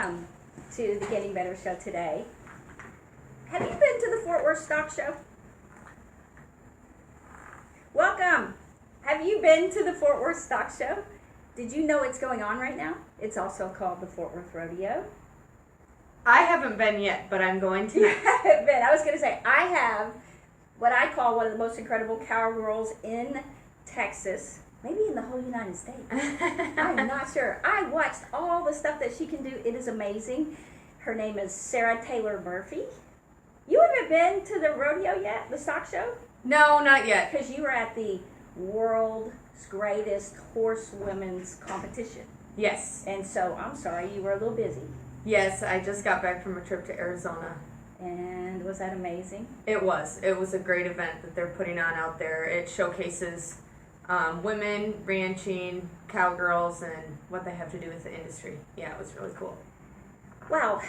welcome to the Getting Better Show today. Have you been to the Fort Worth Stock Show? Welcome. Have you been to the Fort Worth Stock Show? Did you know it's going on right now? It's also called the Fort Worth Rodeo. I haven't been yet, but I'm going to. You haven't been. I was going to say, I have what I call one of the most incredible cowgirls in Texas. Maybe in the whole United States. I'm not sure. I watched all the stuff that she can do. It is amazing. Her name is Sarah Taylor Murphy. You haven't been to the rodeo yet, the stock show? No, not yet. Because you were at the world's greatest horsewomen's competition. Yes. And so, I'm sorry, you were a little busy. Yes, I just got back from a trip to Arizona. And was that amazing? It was. It was a great event that they're putting on out there. It showcases women, ranching, cowgirls, and what they have to do with the industry. Yeah, it was really cool. Well,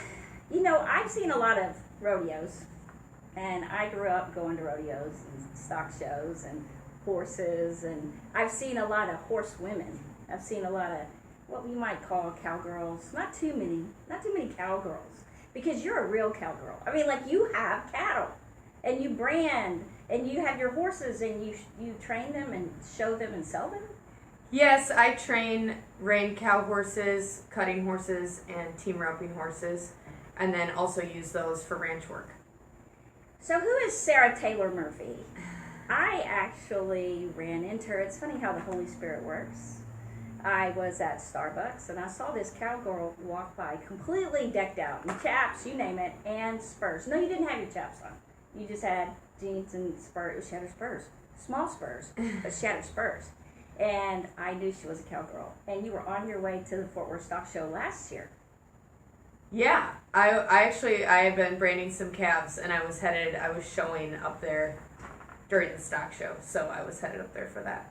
you know, I've seen a lot of rodeos, and I grew up going to rodeos and stock shows and horses, and I've seen a lot of horsewomen. I've seen a lot of what we might call cowgirls. Not too many cowgirls, because you're a real cowgirl. I mean, like, you have cattle, and you brand, and you have your horses, and you train them and show them and sell them? Yes, I rein cow horses, cutting horses, and team roping horses, and then also use those for ranch work. So who is Sarah Taylor Murphy? I actually ran into her. It's funny how the Holy Spirit works. I was at Starbucks, and I saw this cowgirl walk by completely decked out in chaps, you name it, and spurs. No, you didn't have your chaps on. You just had jeans and spurs. She had her spurs. Small spurs, but she had her spurs. And I knew she was a cowgirl. And you were on your way to the Fort Worth Stock Show last year. Yeah, I had been branding some calves, and I was showing up there during the stock show, so I was headed up there for that.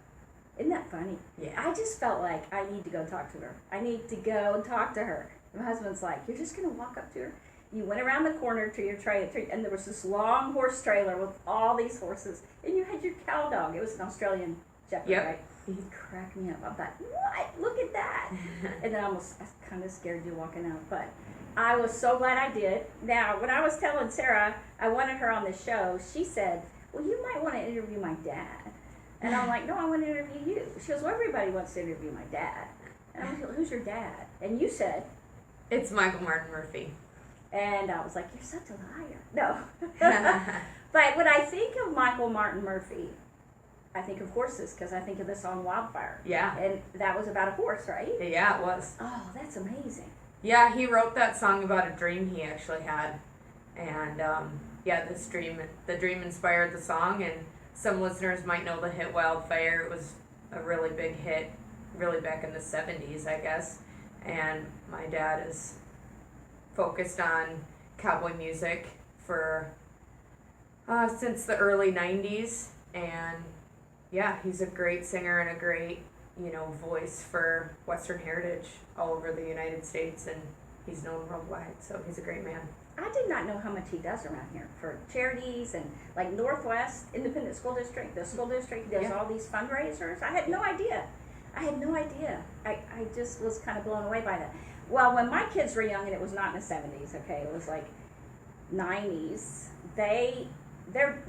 Isn't that funny? Yeah. I just felt like I need to go talk to her. I need to go and talk to her. My husband's like, you're just going to walk up to her? You went around the corner to your trailer, and there was this long horse trailer with all these horses, and you had your cow dog. It was an Australian shepherd, yep. Right? He cracked me up. I thought, what? Look at that. And then I was kind of scared you walking out, but I was so glad I did. Now, when I was telling Sarah I wanted her on the show, she said, well, you might want to interview my dad. And I'm like, no, I want to interview you. She goes, well, everybody wants to interview my dad. And I'm like, who's your dad? And you said, it's Michael Martin Murphy. And I was like, you're such a liar. No. But when I think of Michael Martin Murphy, I think of horses, because I think of the song Wildfire. Yeah. And that was about a horse, right? Yeah, it was. Oh, that's amazing. Yeah, he wrote that song about a dream he actually had. And, the dream inspired the song, and some listeners might know the hit Wildfire. It was a really big hit, really back in the 70s, I guess. And my dad is focused on cowboy music for since the early 90s, and yeah, he's a great singer and a great voice for Western heritage all over the United States, and he's known worldwide, so he's a great man. I did not know how much he does around here for charities, and like Northwest Independent School District, the school district does all these fundraisers. I had no idea. I just was kind of blown away by that. Well, when my kids were young, and it was not in the 70s, okay, it was like 90s, their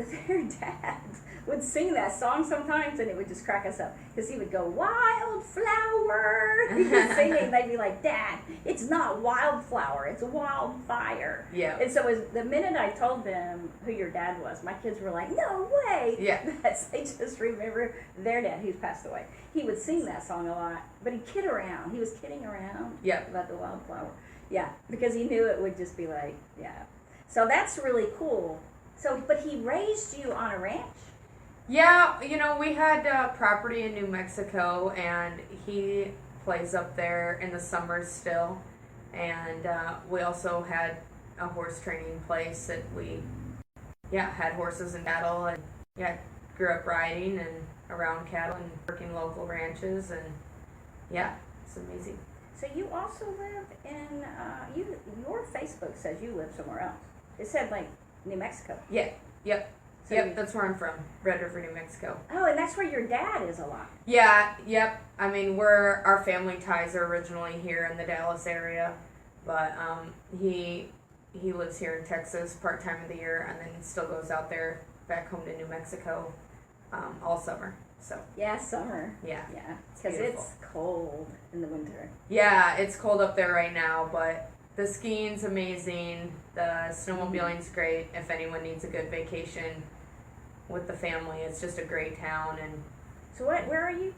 dad would sing that song sometimes, and it would just crack us up, because he would go, wildflower. He was singing, they'd be like, Dad, it's not wildflower, it's wildfire. Yeah. And so the minute I told them who your dad was, my kids were like, no way. Yeah. They just remember their dad, who's passed away. He would sing that song a lot, but he'd kid around. He was kidding around about the wildflower. Yeah, because he knew it would just be like, yeah. So that's really cool. So, but he raised you on a ranch? Yeah, we had property in New Mexico, and he plays up there in the summers still. And we also had a horse training place that we, had horses and cattle, and grew up riding and around cattle and working local ranches, and it's amazing. So you also live in, your Facebook says you live somewhere else. It said like New Mexico. Yeah, yep. So that's where I'm from, Red River, New Mexico. Oh, and that's where your dad is a lot. Yeah, yep. I mean, our family ties are originally here in the Dallas area, But he lives here in Texas part-time of the year, and then still goes out there back home to New Mexico all summer. So Yeah, summer. yeah, Yeah, because it's cold in the winter. yeah, it's cold up there right now, but the skiing's amazing. The snowmobiling's great. If anyone needs a good vacation with the family, it's just a great town. And So where are you?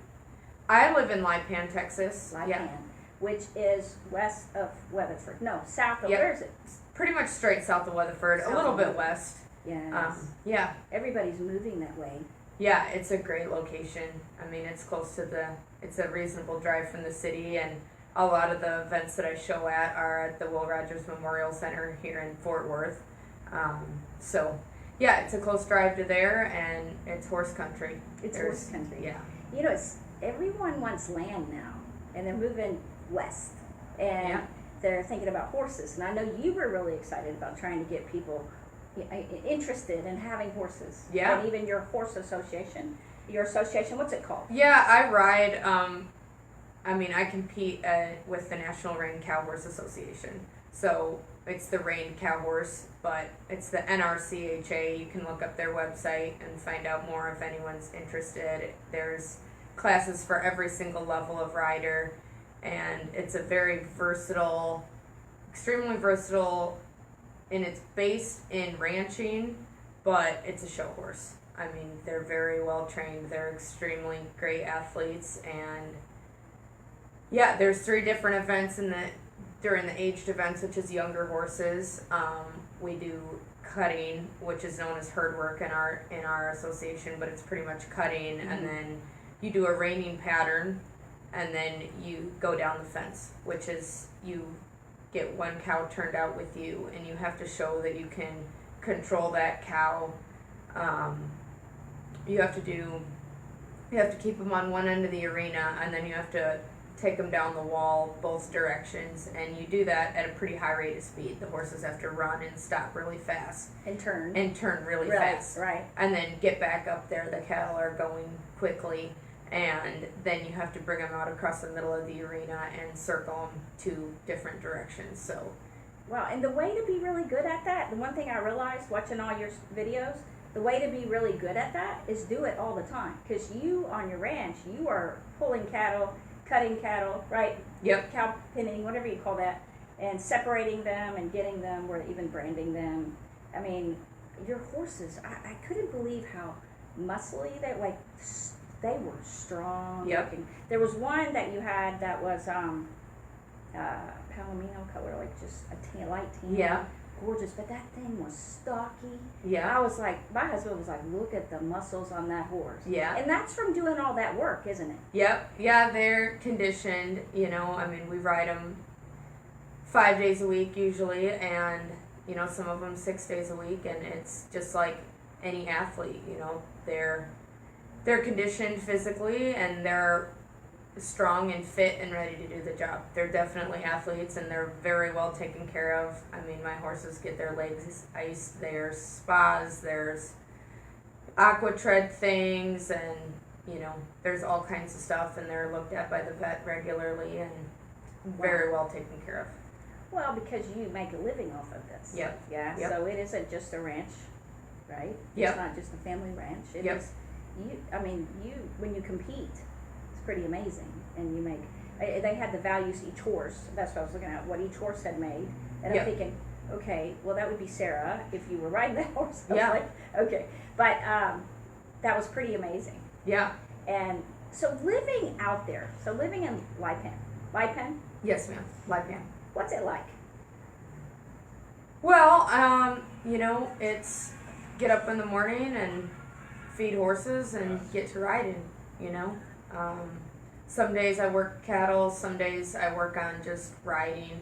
I live in Lipan, Texas. Lipan, Yeah, which is west of Weatherford. No, south of, Yep. where is it? pretty much straight south of Weatherford, South a little of bit Weatherford. west. Yes. Yeah, Everybody's moving that way. yeah, it's a great location. I mean, it's close to it's a reasonable drive from the city, and a lot of the events that I show at are at the Will Rogers Memorial Center here in Fort Worth. So, yeah, it's a close drive to there, and it's horse country. It's horse country. Yeah. You know, everyone wants land now, and they're moving west, and Yeah. they're thinking about horses. And I know you were really excited about trying to get people interested in having horses. Yeah. And even your horse association, what's it called? Yeah, I ride. I mean, I compete with the National Reined Cow Horse Association. So it's the Reined Cow Horse, but it's the NRCHA. You can look up their website and find out more if anyone's interested. There's classes for every single level of rider, and it's a very versatile, extremely versatile, and it's based in ranching, but it's a show horse. I mean, they're very well trained. They're extremely great athletes, and yeah, there's 3 different events during the aged events, which is younger horses. We do cutting, which is known as herd work in our association, but it's pretty much cutting, Mm-hmm. and then you do a reining pattern, and then you go down the fence, which is you get one cow turned out with you, and you have to show that you can control that cow. You have to keep them on one end of the arena, and then you have to take them down the wall both directions, and you do that at a pretty high rate of speed. The horses have to run and stop really fast And turn. and turn really fast, Right. and then get back up there. The cattle are going quickly, and then you have to bring them out across the middle of the arena and circle them 2 different directions. So Wow, and the way to be really good at that, the one thing I realized watching all your videos, the way to be really good at that is do it all the time. Because you, on your ranch, you are pulling cattle, cutting cattle, right? Yep. Cow pinning, whatever you call that, and separating them and getting them, or even branding them. I mean, your horses, I couldn't believe how muscly they were strong. Yep. Looking. There was one that you had that was palomino color, like just a light tan. Yeah. Gorgeous, but that thing was stocky. Yeah. I was like, my husband was like, look at the muscles on that horse. Yeah. And that's from doing all that work, isn't it? Yep. Yeah, they're conditioned, I mean, we ride them 5 days a week usually, and, some of them 6 days a week, and it's just like any athlete, they're conditioned physically, and they're strong and fit and ready to do the job. They're definitely athletes, and they're very well taken care of. I mean, my horses get their legs iced. There's spas, there's aqua tread things, and there's all kinds of stuff, and they're looked at by the vet regularly and very well taken care of. Well, because you make a living off of this. Yep. Yeah. Yep. So it isn't just a ranch, right? Yep. It's not just a family ranch. It Yep. is. When you compete, it's pretty amazing, and you make. They had the values each horse. That's what I was looking at. What each horse had made, and Yep. I'm thinking, okay, well that would be Sarah if you were riding that horse. I was Yeah. like, okay, but that was pretty amazing. Yeah. And so living out there, living in Lipan, Yes, ma'am. Lipan. what's it like? Well, it's get up in the morning and feed horses and get to riding, Some days I work cattle, some days I work on just riding,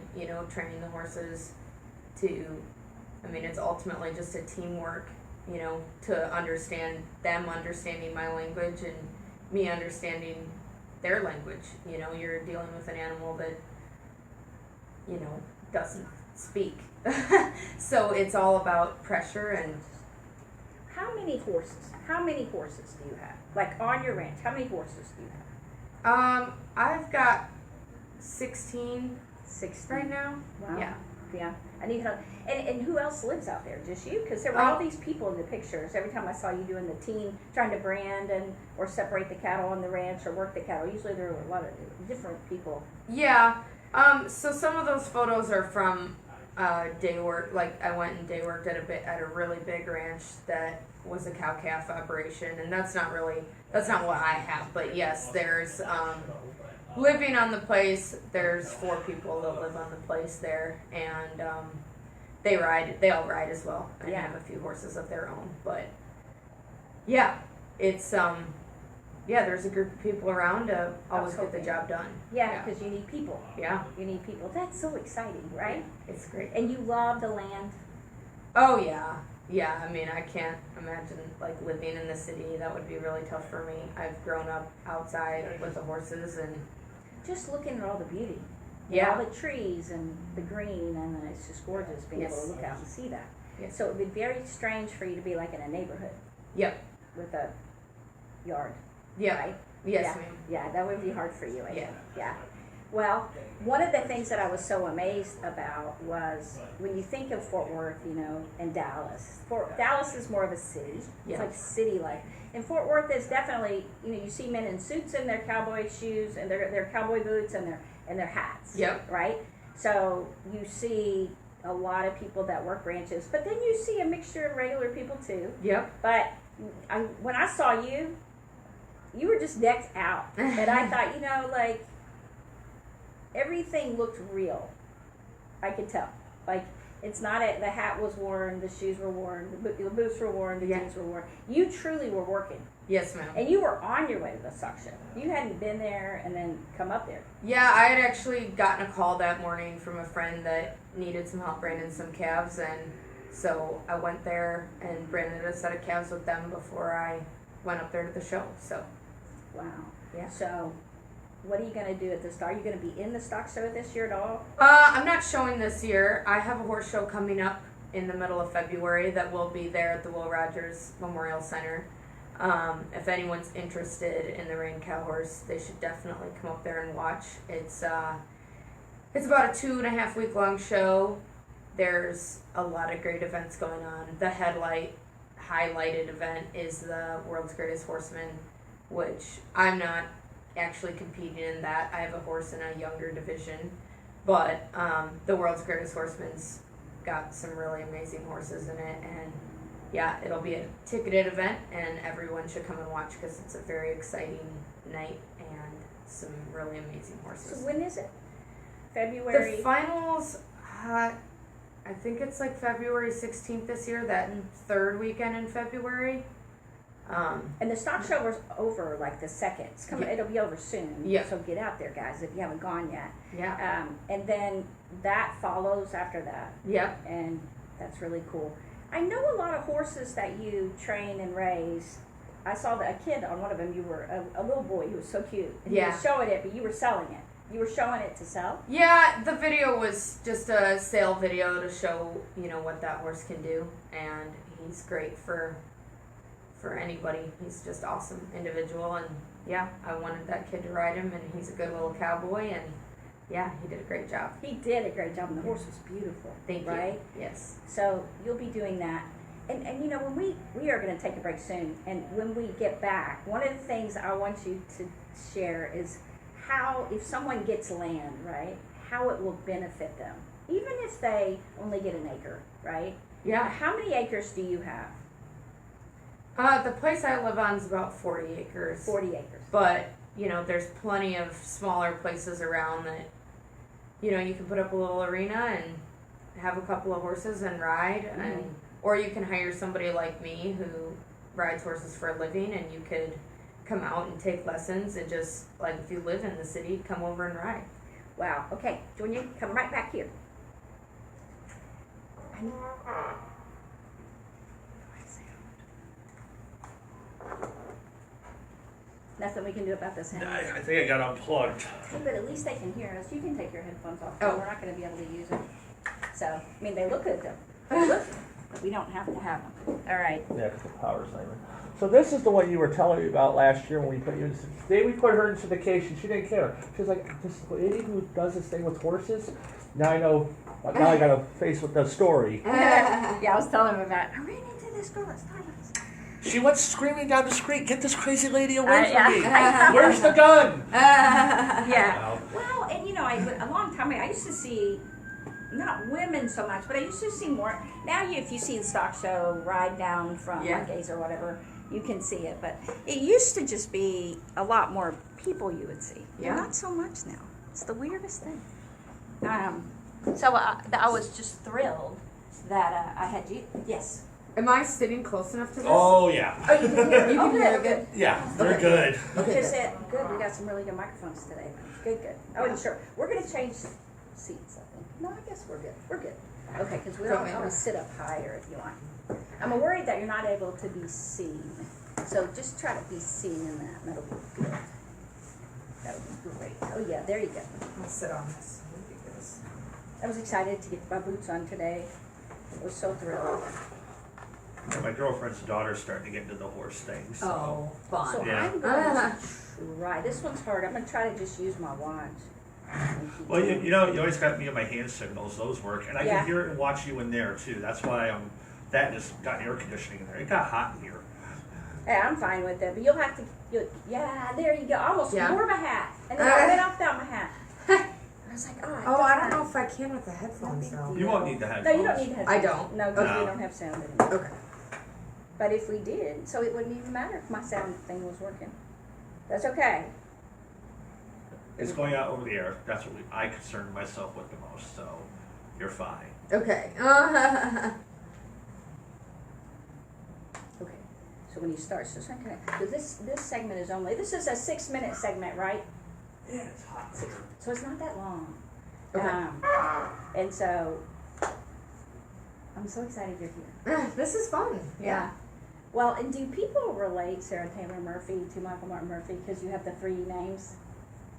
training the horses it's ultimately just a teamwork, to understand them understanding my language and me understanding their language. You're dealing with an animal that, doesn't speak. So it's all about pressure and... How many horses do you have? Like on your ranch, how many horses do you have? I've got 16 60 right now. Wow. Yeah. Yeah. I need help. And who else lives out there? Just you? Because there were all these people in the pictures. Every time I saw you doing the team, trying to brand or separate the cattle on the ranch or work the cattle, usually there were a lot of different people. Yeah. So some of those photos are from day work. Like I went and day worked at a really big ranch that was a cow calf operation, and that's not what I have. But yes, there's living on the place. There's 4 people that live on the place there, and they all ride as well, and Yeah. have a few horses of their own. But yeah, it's there's a group of people around to always get the job done. Yeah, because you need people. Yeah. You need people. That's so exciting, right? It's great. And you love the land. Oh yeah. Yeah, I mean, I can't imagine like living in the city. That would be really tough for me. I've grown up outside with the horses, and Just looking at all the beauty. yeah. All the trees and the green, and it's just gorgeous being able to look out and see that. Yes. So it would be very strange for you to be like in a neighborhood Yep. with a yard, Yeah. right? Yes, Yeah. ma'am. Yeah, that would be hard for you, I Yeah. think. Yeah. Well, one of the things that I was so amazed about was when you think of Fort Worth, and Dallas. Dallas is more of a city. Yeah. It's like city life. And Fort Worth is definitely, you see men in suits and their cowboy shoes and their cowboy boots and their hats. Yep. Right? So you see a lot of people that work ranches, but then you see a mixture of regular people too. Yep. But when I saw you, you were just decked out. And I thought, like, everything looked real. I could tell. Like, it's not the hat was worn, the shoes were worn, the boots were worn, the jeans were worn. You truly were working. Yes, ma'am. And you were on your way to the suction. You hadn't been there and then come up there. Yeah, I had actually gotten a call that morning from a friend that needed some help branding some calves, and so I went there and branded a set of calves with them before I went up there to the show. So, Wow. Yeah. So, what are you going to do at the stock? Are you going to be in the stock show this year at all? I'm not showing this year. I have a horse show coming up in the middle of February that will be there at the Will Rogers Memorial Center. If anyone's interested in the Rain Cow Horse, they should definitely come up there and watch. It's about a 2.5 week long show. There's a lot of great events going on. The highlighted event is the World's Greatest Horseman, which I'm not actually competing in that. I have a horse in a younger division, but the World's Greatest Horseman's got some really amazing horses in it, and yeah, it'll be a ticketed event, and everyone should come and watch because it's a very exciting night and some really amazing horses. So when is it? February? The finals, I think it's like February 16th this year, that third weekend in February. And the stock show was over like the second. It's coming. Yeah. It'll be over soon. Yeah. So get out there, guys, if you haven't gone yet. Yeah. And then that follows after that. Yep. And that's really cool. I know a lot of horses that you train and raise. I saw a kid on one of them. You were a little boy. He was so cute. And Yeah. He was showing it, but you were selling it. You were showing it to sell? Yeah, the video was just a sale video to show, what that horse can do, and he's great for anybody. He's just awesome individual, and yeah, I wanted that kid to ride him, and he's a good little cowboy, and yeah, he did a great job. He did a great job, and the horse was beautiful. Thank you. Right? Yes. So you'll be doing that. And when we are going to take a break soon, and when we get back, one of the things I want you to share is how, if someone gets land, right, how it will benefit them. Even if they only get an acre, right? Yeah. How many acres do you have? The place I live on is about 40 acres. 40 acres. But, there's plenty of smaller places around that, you can put up a little arena and have a couple of horses and ride, and or you can hire somebody like me who rides horses for a living, and you could come out and take lessons, and just, like, if you live in the city, come over and ride. Wow. Okay, Junior, come right back here. Nothing we can do about this. I think I got unplugged. But at least they can hear us. You can take your headphones off. Oh. We're not going to be able to use them. So, I mean, they look good though. They look but we don't have to have them. All right. Yeah, because the power siren. So this is the one you were telling me about last year when we put you in. The day we put her in syndication, she didn't care. She was like, "This lady who does this thing with horses." Now I know. Now I got to face with the story. Yeah, I was telling him about. I ran into this girl at Starbucks. She went screaming down the street, "Get this crazy lady away from yeah. me! Where's the gun?" Yeah. Well, and a long time ago, I used to see, not women so much, but I used to see more. Now, if you see the stock show ride down from Mondays or whatever, you can see it. But it used to just be a lot more people you would see. Yeah. Not so much now. It's the weirdest thing. So I was just thrilled that I had you. Yes. Am I sitting close enough to this? Oh yeah. Oh, you can hear it. You can hear it good? Yeah, they're good. You just said, good, we got some really good microphones today. Good. I wasn't sure. We're going to change seats, I think. No, I guess we're good. We're good. Okay, because we always sit up higher if you want. I'm worried that you're not able to be seen. So just try to be seen in that, and that'll be good. That would be great. Oh, yeah, there you go. I'll sit on this. Ridiculous. I was excited to get my boots on today. I was so thrilled. My girlfriend's daughter's starting to get into the horse thing. So. Oh, fun. So Yeah. I'm going to try. This one's hard. I'm going to try to just use my watch. Well, you always got me on my hand signals. Those work, and I Yeah. can hear it and watch you in there too. That's why that just got air conditioning in there. It got hot in here. Yeah, I'm fine with it, but you'll have to. Yeah, there you go. I almost Yeah. wore my hat, and then I went off without my hat. I was like, oh. I don't know if I can with the headphones though. You won't need the headphones. No, you don't need headphones. I don't. No, because No. we don't have sound anymore. Okay. But if we did, so it wouldn't even matter if my sound thing was working. That's okay. It's going out over the air. That's what I concern myself with the most. So you're fine. Okay. Okay. So when you start, so okay. So this segment is only. This is a 6-minute segment, right? Yeah, it's hot in here. So it's not that long. Okay. And so I'm so excited you're here. This is fun. Yeah. Well, and do people relate Sarah Taylor Murphy to Michael Martin Murphy because you have the 3 names?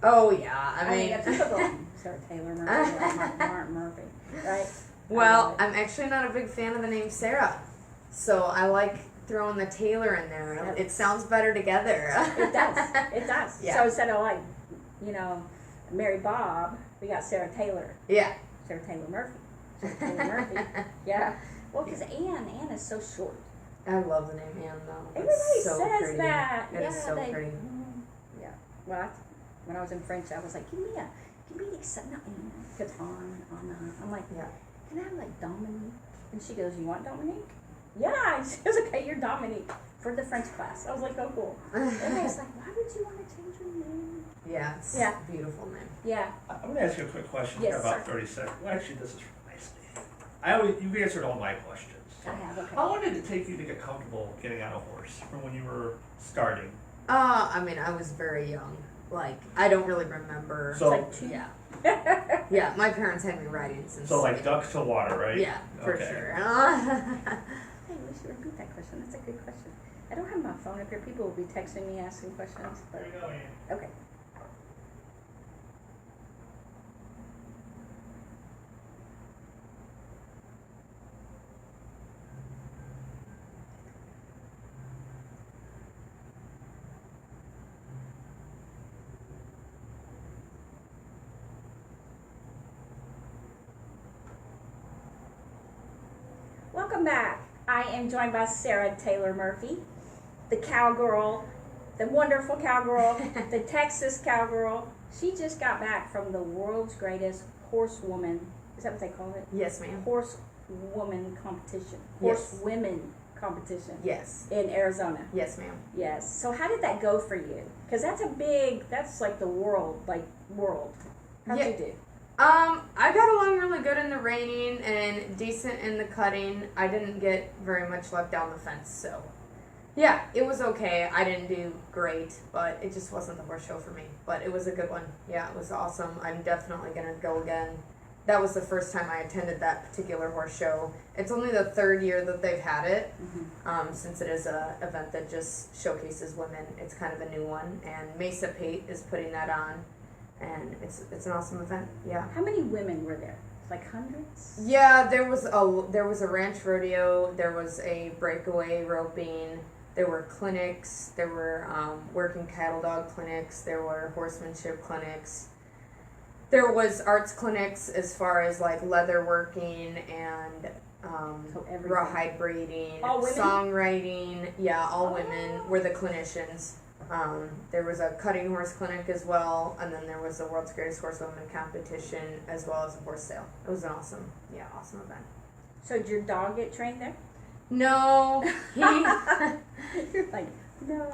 Oh yeah. I mean, it's typical. Sarah Taylor Murphy, or Michael Martin Murphy, right? well, I'm actually not a big fan of the name Sarah, so I like throwing the Taylor in there. It sounds better together. It does. It does. Yeah. So instead of Mary Bob, we got Sarah Taylor. Yeah. Sarah Taylor Murphy. Sarah Taylor Murphy. Yeah. Well, because Anne is so short. I love the name Anne though. Everybody It's so says pretty. that. It is so pretty. Yeah. Well, when I was in French, I was like, give me something, Catan, Anna. I'm like, Yeah. can I have like Dominique? And she goes, you want Dominique? Yeah. And she goes, okay, you're Dominique for the French class. I was like, oh, cool. And I was like, why would you want to change your name? Yeah, it's Yeah. a beautiful name. Yeah. I'm going to ask you a quick question. Yes, You've got about sir. 30 seconds. Well, actually, this is nicely. You've answered all my questions. I have, okay. How long did it take you to get comfortable getting on a horse from when you were starting? I mean, I was very young. Like, I don't really remember. So- It's like 2. Yeah. Yeah, my parents had me riding since. So like duck to water, right? Yeah, for Okay. sure. Hey, we should repeat that question. That's a good question. I don't have my phone up here. People will be texting me asking questions. But There you go, Ian. okay. Welcome back. I am joined by Sarah Taylor Murphy, the cowgirl, the wonderful cowgirl, the Texas cowgirl. She just got back from the world's greatest horsewoman. Is that what they call it? Yes, ma'am. Horsewoman competition. Yes. Horsewomen competition. Yes. In Arizona. Yes, ma'am. Yes. So how did that go for you? Because that's like the world. How'd Yeah. you do? I got along really good in the reining and decent in the cutting. I didn't get very much luck down the fence, so yeah, it was okay. I didn't do great, but it just wasn't the horse show for me. But it was a good one. Yeah, it was awesome. I'm definitely gonna go again. That was the first time I attended that particular horse show. It's only the 3rd year that they've had it, since it is a event that just showcases women. It's kind of a new one, and Mesa Pate is putting that on. And it's an awesome event, yeah. How many women were there? Like hundreds? Yeah, there was a ranch rodeo, there was a breakaway roping, there were clinics, there were working cattle dog clinics, there were horsemanship clinics. There was arts clinics as far as like leather working and everything. rawhide braiding, All women? songwriting. Yeah, all Oh. women were the clinicians. There was a cutting horse clinic as well, and then there was the World's Greatest Horsewoman competition as well as a horse sale. It was an awesome event. So did your dog get trained there? No, he. You're like, no.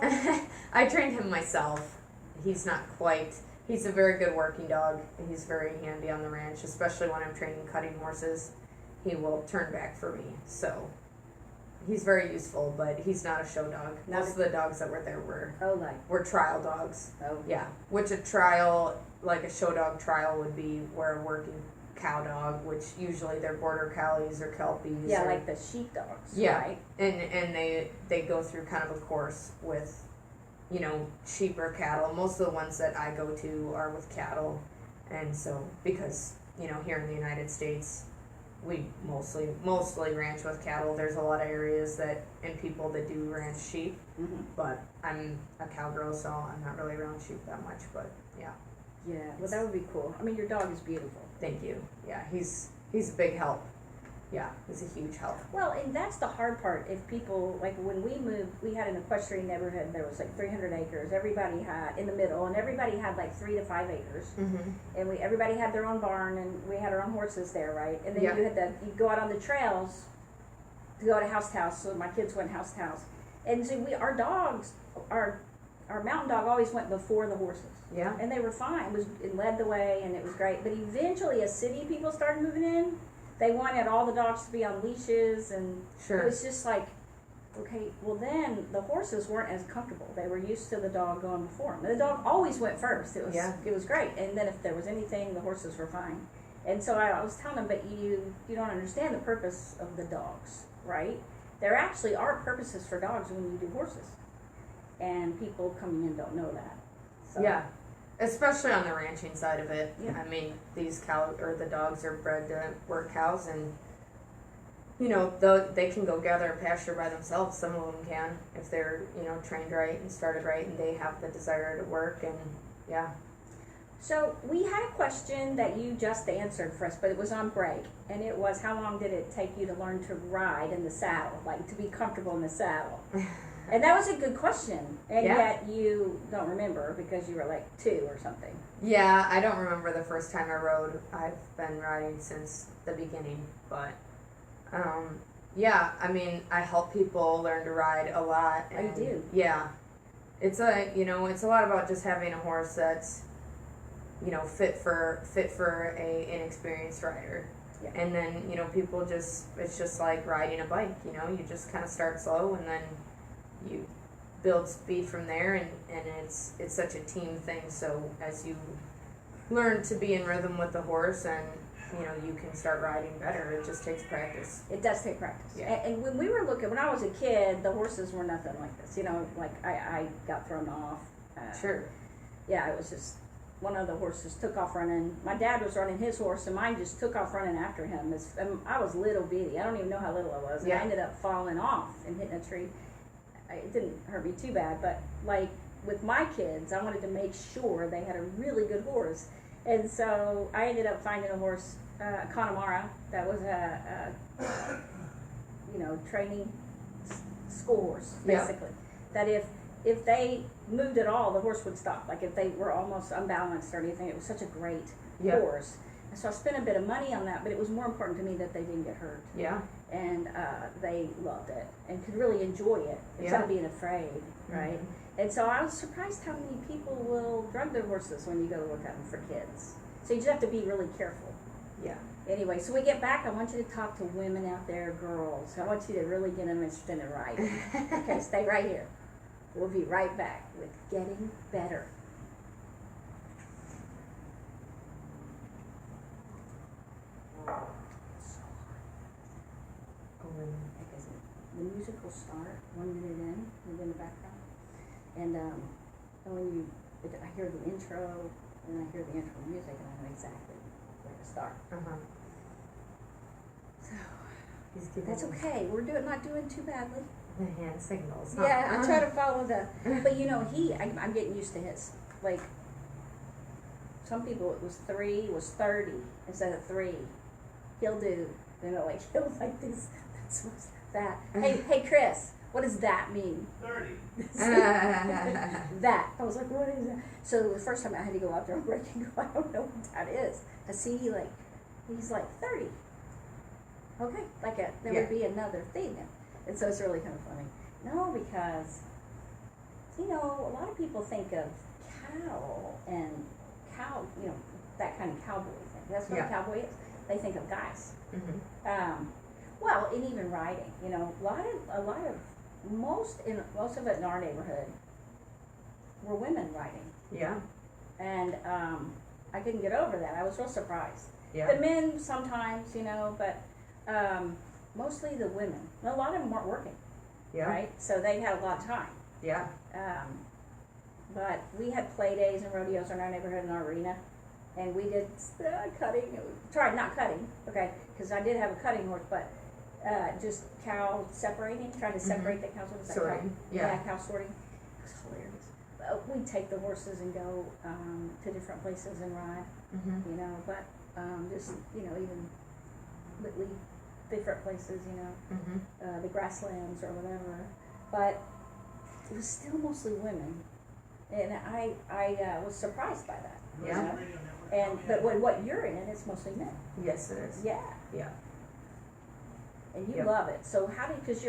I trained him myself. He's not quite. He's a very good working dog, and he's very handy on the ranch, especially when I'm training cutting horses. He will turn back for me, so he's very useful, but he's not a show dog. Most of the dogs that were there were trial dogs. Oh. Yeah, which a trial, like a show dog trial, would be where a working cow dog, which usually they're border collies or kelpies. Yeah, or, like the sheep dogs. Yeah, Right? and they go through kind of a course with, sheep or cattle. Most of the ones that I go to are with cattle, and so because here in the United States, we mostly ranch with cattle. There's a lot of areas and people that do ranch sheep, Mm-hmm. but I'm a cowgirl, so I'm not really around sheep that much. But yeah, Yeah. Well, that would be cool. I mean, your dog is beautiful. thank you. Yeah, he's a big help. Yeah, he's a huge help. Well, and that's the hard part. If people, like when we moved, we had an equestrian neighborhood. There was like 300 acres. Everybody had, in the middle, and everybody had like 3 to 5 acres. Mm-hmm. And everybody had their own barn, and we had our own horses there, right? And then Yeah. you'd go out on the trails to go to house to house. So my kids went house to house. And so our dogs, our mountain dog always went before the horses. Yeah. And they were fine. It led the way, and it was great. But eventually, as city people started moving in, they wanted all the dogs to be on leashes, and Sure. it was just like, okay, well then the horses weren't as comfortable. They were used to the dog going before them. And the dog always went first. It was great. And then if there was anything, the horses were fine. And so I was telling them, but you don't understand the purpose of the dogs, right? There actually are purposes for dogs when you do horses, and people coming in don't know that. So, Yeah, especially on the ranching side of it. Yeah. I mean, the dogs are bred to work cows, and they can go gather a pasture by themselves. Some of them can, if they're trained right and started right, and they have the desire to work. And yeah, So we had a question that you just answered for us, but it was on break, and it was, how long did it take you to learn to ride in the saddle, like to be comfortable in the saddle? And that was a good question, and Yeah. yet you don't remember because you were like 2 or something. yeah. I don't remember the first time I rode. I've been riding since the beginning, but yeah. I mean, I help people learn to ride a lot. Oh, you And do? Yeah, it's a lot about just having a horse that's fit for a inexperienced rider. Yeah. And then people it's just like riding a bike. You just kind of start slow, and then you build speed from there, and it's such a team thing. So as you learn to be in rhythm with the horse, and you can start riding better. It just takes practice. It does take practice. Yeah. And when when I was a kid, the horses were nothing like this. Like I got thrown off. Sure. Yeah, it was just one of the horses took off running. My dad was running his horse, and mine just took off running after him. I was little bitty. I don't even know how little I was. And Yeah. I ended up falling off and hitting a tree. It didn't hurt me too bad, but like with my kids, I wanted to make sure they had a really good horse. And so I ended up finding a horse, Connemara, that was a training school horse, Yeah. basically. That if they moved at all, the horse would stop. Like if they were almost unbalanced or anything, it was such a great Yeah. horse. And so I spent a bit of money on that, but it was more important to me that they didn't get hurt. Yeah. And they loved it and could really enjoy it instead Yeah. of being afraid, right? Mhm. And so I was surprised how many people will drug their horses when you go look at them for kids. So you just have to be really careful. Yeah. Anyway, so we get back. I want you to talk to women out there, girls. I want you to really get them interested in riding. Okay, stay right here. We'll be right back with Getting Better. Because the music will start 1 minute in the background, and when I hear the intro, and I hear the intro music, and I know exactly where to start. Uh-huh. He's giving That's okay. We're not doing too badly. the hand signals. Huh? Yeah, I try to follow but I'm getting used to his. Like, some people it was 3 was 30 instead of 3. He'll do, he'll like this, what's that. Hey, Chris, what does that mean? 30. That. I was like, what is that? So the first time I had to go out there and break and go, I don't know what that is. I see he's like 30. Okay, there would be another thing. And so it's really kind of funny. No, because, a lot of people think of cow and that kind of cowboy thing. That's what a cowboy is. They think of guys. Mm-hmm. Well, and even riding, most of it in our neighborhood were women riding. Yeah. And I couldn't get over that. I was real surprised. Yeah. The men sometimes, but mostly the women. A lot of them weren't working, Yeah. right? So they had a lot of time. Yeah. But we had play days and rodeos in our neighborhood in our arena, and we did cutting. Tried not cutting, okay, because I did have a cutting horse, but just cow separating, trying to separate the cows. What was that? Sorting. Yeah, cow sorting. It was hilarious. We'd take the horses and go to different places and ride, Mm-hmm. but just, even little different places, Mm-hmm. the grasslands or whatever. But it was still mostly women. And I was surprised by that. Yeah. But when what you're in, it's mostly men. Yes, it is. Yeah. Yeah. And you Yep. love it. So does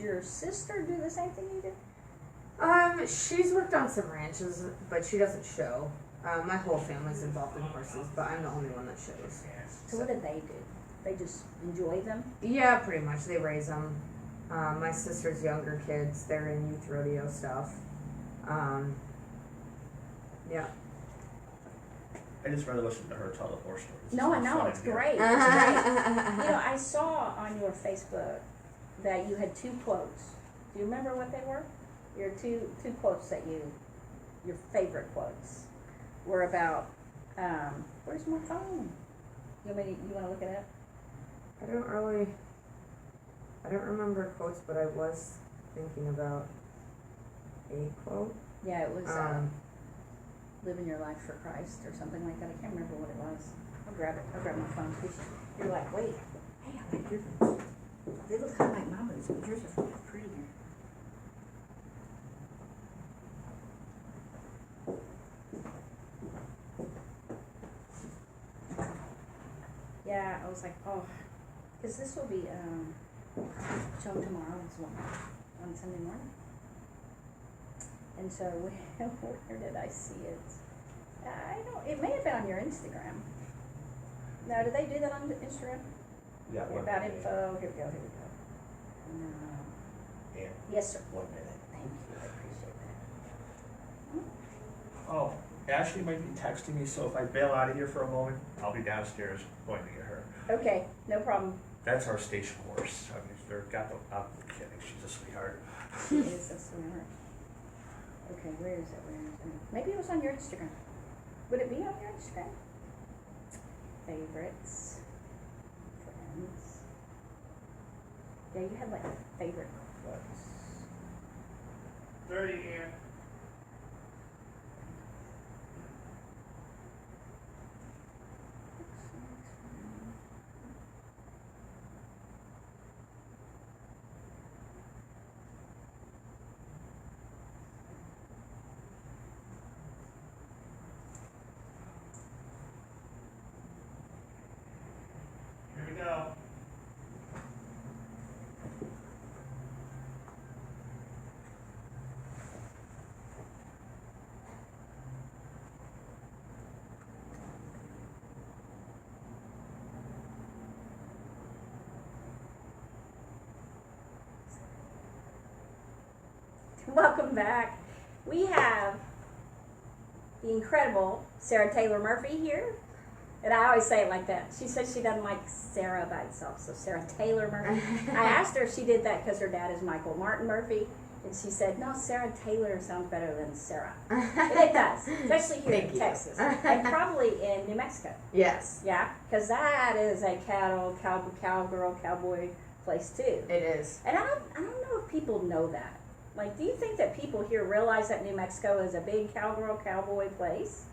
your sister do the same thing you do? She's worked on some ranches, but she doesn't show. My whole family's involved in horses, but I'm the only one that shows. So what do they do? They just enjoy them? Yeah, pretty much. They raise them. My sister's younger kids, they're in youth rodeo stuff. Yeah. I just rather listen to her tell the horse stories. No, I more know, fun it's in here. great. It's great. I saw on your Facebook that you had 2 quotes. Do you remember what they were? Your two quotes your favorite quotes were about, where's my phone? You want to look it up? I don't remember quotes, but I was thinking about a quote. Yeah, it was, living your life for Christ or something like that. I can't remember what it was. I'll grab my phone. You're like, wait, hey, I like your boots. They look kind of like my boots, but yours are prettier. Yeah, I was like, because this will be shown tomorrow as well, on Sunday morning. And so, where did I see it? It may have been on your Instagram. No, did they do that on Instagram? Yeah, About info, here we go. No. Yeah. Yes, sir. 1 minute. Thank you, I appreciate that. Oh, Ashley might be texting me, so if I bail out of here for a moment, I'll be downstairs going to get her. Okay, no problem. That's our station horse. I mean, I'm kidding, she's a sweetheart. She is a sweetheart. Okay, where is it? Maybe it was on your Instagram. Would it be on your Instagram? Favorites. Friends. Yeah, you had favorite quotes. 30 here. Here we go. Welcome back. We have the incredible Sarah Taylor Murphy here. And I always say it like that. She says she doesn't like Sarah by itself, so Sarah Taylor Murphy. I asked her if she did that because her dad is Michael Martin Murphy. And she said, no, Sarah Taylor sounds better than Sarah. And it does, especially here in Texas. And probably in New Mexico. Yes. Yeah, because that is a cowgirl, cowboy place too. It is. And I don't know if people know that. Like, do you think that people here realize that New Mexico is a big cowgirl, cowboy place?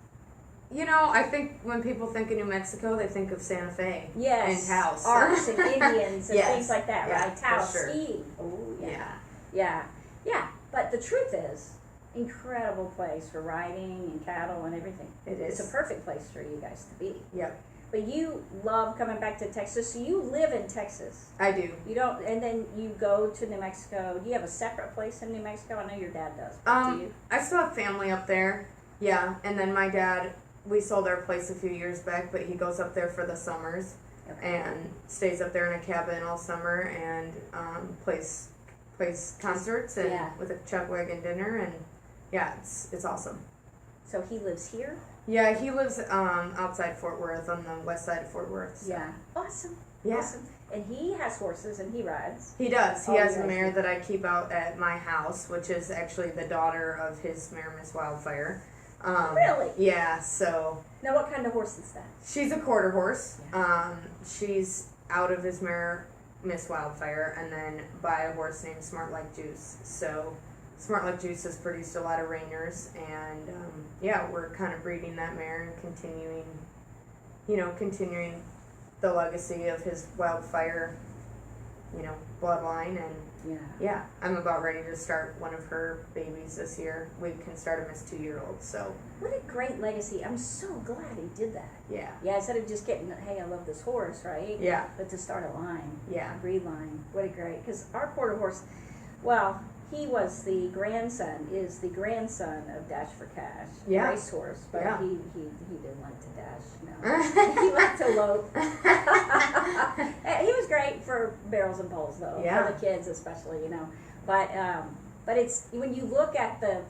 You know, I think when people think of New Mexico, they think of Santa Fe. Yes. And cows. Arts and Indians and Yes. things like that, Yeah, right? Towel for sure. skiing. Oh, yeah. Yeah. Yeah. Yeah. But the truth is, incredible place for riding and cattle and everything. It is. It's a perfect place for you guys to be. Yep. But you love coming back to Texas, so you live in Texas. I do. You don't, and then you go to New Mexico. Do you have a separate place in New Mexico? I know your dad does. But do you? I still have family up there. Yeah. And then my dad, we sold our place a few years back, but he goes up there for the summers Okay. and stays up there in a cabin all summer and plays concerts and Yeah. with a chuck wagon dinner, and yeah, it's awesome. So he lives here? Yeah, he lives outside Fort Worth on the west side of Fort Worth. So. Yeah. Awesome. Yeah. Awesome. And he has horses and he rides. He does. He Oh, has yeah. a mare that I keep out at my house, which is actually the daughter of his mare, Miss Wildfire. Really? Yeah, so Now, what kind of horse is that? she's a quarter horse. Yeah. She's out of his mare, Miss Wildfire, and then by a horse named Smart Like Juice. So Smart Like Juice has produced a lot of reiners, and yeah, we're kind of breeding that mare and continuing the legacy of his Wildfire, bloodline. And Yeah. yeah, I'm about ready to start one of her babies this year. We can start him as 2-year-old, so What a great legacy. I'm so glad he did that. yeah. Yeah, instead of just getting, hey, I love this horse, right? Yeah. But to start a line. Yeah. A breed line. What a great, because our quarter horse, well, he was the grandson of Dash for Cash, Yeah. racehorse, but Yeah. he didn't like to dash, no. He liked to lope. He was great for barrels and poles, though, Yeah. for the kids especially, But it's, when you look at the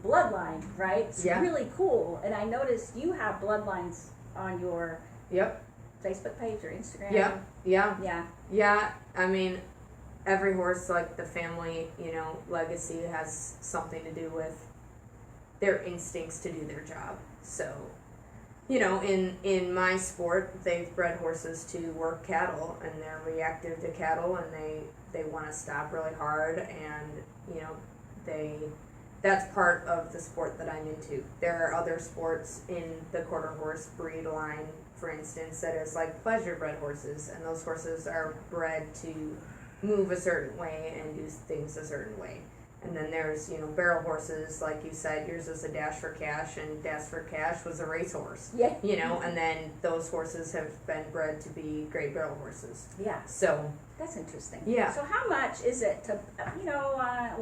bloodline, right, it's Yeah. really cool, and I noticed you have bloodlines on your Yep. Facebook page or Instagram. Yeah. Yeah. Yeah. Yeah. I mean, every horse, like the family, legacy has something to do with their instincts to do their job. So, in my sport, they've bred horses to work cattle, and they're reactive to cattle, and they want to stop really hard, and that's part of the sport that I'm into. There are other sports in the quarter horse breed line, for instance, that is like pleasure bred horses, and those horses are bred to move a certain way and do things a certain way. And then there's, barrel horses, like you said, yours is a Dash for Cash, and Dash for Cash was a racehorse. Yeah. And then those horses have been bred to be great barrel horses. Yeah. So, That's interesting. Yeah. So how much is it to,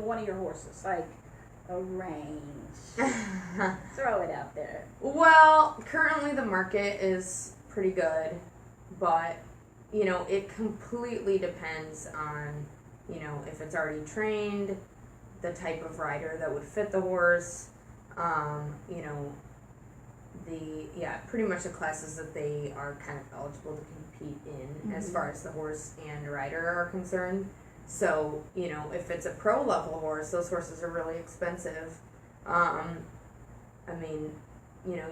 one of your horses, like a range? Throw it out there. well, currently the market is pretty good, but, it completely depends on, if it's already trained, the type of rider that would fit the horse, pretty much the classes that they are kind of eligible to compete in as far as the horse and rider are concerned. So, if it's a pro level horse, those horses are really expensive.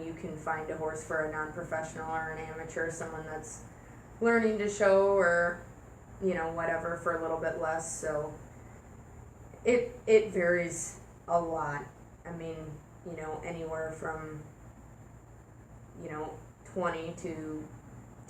You can find a horse for a non-professional or an amateur, someone that's learning to show or, whatever, for a little bit less. So it varies a lot. Anywhere from, 20 to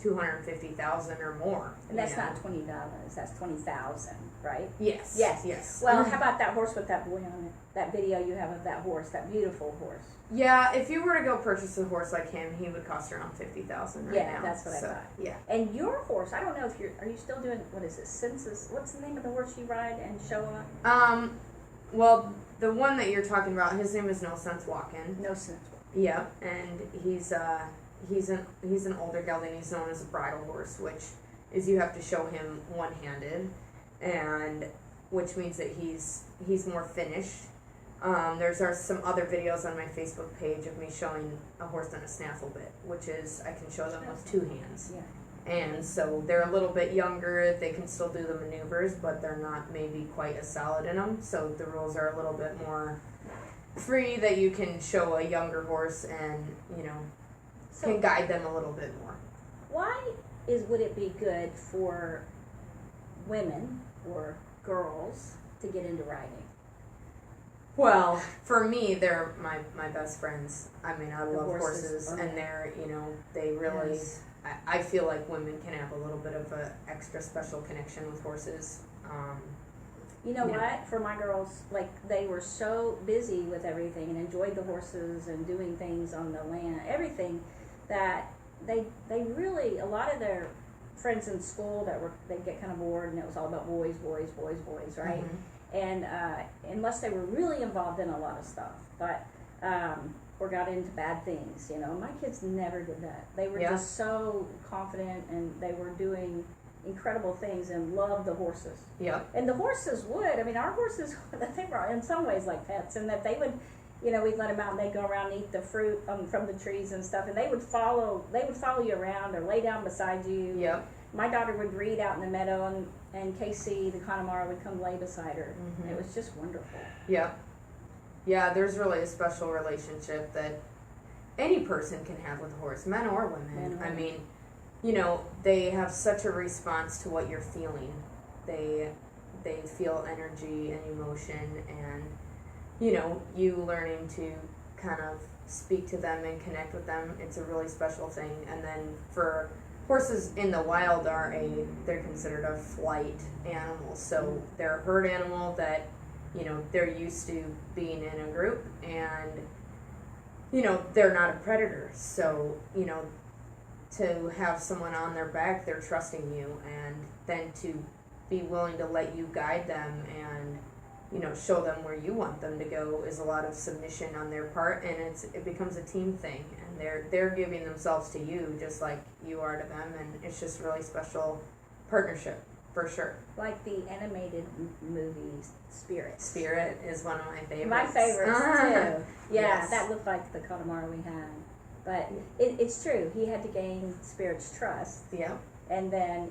250,000 or more. And that's not $20, that's 20,000, right? Yes. Yes. Yes. Well, how about that horse with that boy on it? That video you have of that horse, that beautiful horse. Yeah, if you were to go purchase a horse like him, he would cost around 50,000 right now. Yeah, that's what I thought. Yeah. And your horse, I don't know if are you still doing, what is it, census? What's the name of the horse you ride and show up? Well, the one that you're talking about, his name is No Sense Walkin'. No sense. Yeah, and he's an older gelding. He's known as a bridle horse, which is you have to show him one-handed, and which means that he's more finished. There's some other videos on my Facebook page of me showing a horse on a snaffle bit, which is I can show them with 2 hands. Yeah. And so they're a little bit younger, they can still do the maneuvers, but they're not maybe quite as solid in them, so the rules are a little bit more free, that you can show a younger horse and, can guide them a little bit more. Why would it be good for women or girls to get into riding? Well, for me, they're my best friends. I mean, I The love horses, horses, okay. and they're, they really, Yes. I feel like women can have a little bit of a extra special connection with horses. You know Yeah. what? For my girls, like they were so busy with everything and enjoyed the horses and doing things on the land, everything, that they really, a lot of their friends in school they'd get kind of bored, and it was all about boys, right? Mhm. And unless they were really involved in a lot of stuff, but or got into bad things, my kids never did that. They were Yeah. just so confident, and they were doing incredible things and loved the horses. Yep. And the horses would, our horses, they were in some ways like pets, and that they would, we'd let them out and they'd go around and eat the fruit from the trees and stuff, and they would follow you around or lay down beside you. Yep. My daughter would read out in the meadow, and Casey, the Connemara, would come lay beside her. Mhm. It was just wonderful. Yep. Yeah, there's really a special relationship that any person can have with a horse, men or women. Men or I women. mean, they have such a response to what you're feeling. They feel energy and emotion, and you learning to kind of speak to them and connect with them, it's a really special thing. And then for horses in the wild they're considered a flight animal, so they're a herd animal that they're used to being in a group, and they're not a predator, so to have someone on their back, they're trusting you, and then to be willing to let you guide them and show them where you want them to go is a lot of submission on their part, and it becomes a team thing, and they're giving themselves to you just like you are to them, and it's just a really special partnership for sure. Like the animated movie Spirit. Spirit is one of my favorites. My favorites too. Yeah, Yes. that looked like the Connemara we had. But it's true. He had to gain Spirit's trust, Yep. and then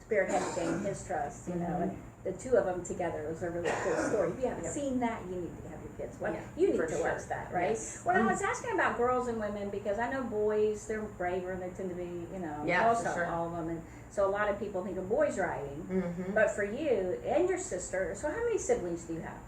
Spirit had to gain his trust, Mhm. and the two of them together was a really cool story. If you haven't Yep. seen that, you need to have your kids watch. Yeah, You need for to sure. watch that, right? Yes. Well, I was asking about girls and women because I know boys, they're braver and they tend to be, Yeah, most for of sure. all of them, and so a lot of people think of boys riding. Mm-hmm. But for you and your sister, so how many siblings do you have?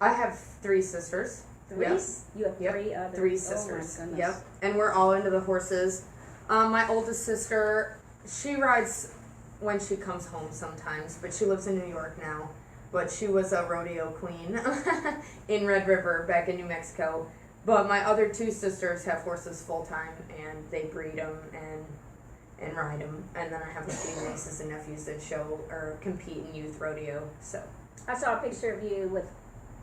I have 3 sisters. Three? Yep. You have Yep. 3 others? 3 Oh, my sisters. goodness. Yep. And we're all into the horses. My oldest sister, she rides when she comes home sometimes, but she lives in New York now. But she was a rodeo queen in Red River back in New Mexico. But my other 2 sisters have horses full time, and they breed them and ride them. And then I have a few nieces and nephews that show or compete in youth rodeo. So I saw a picture of you with,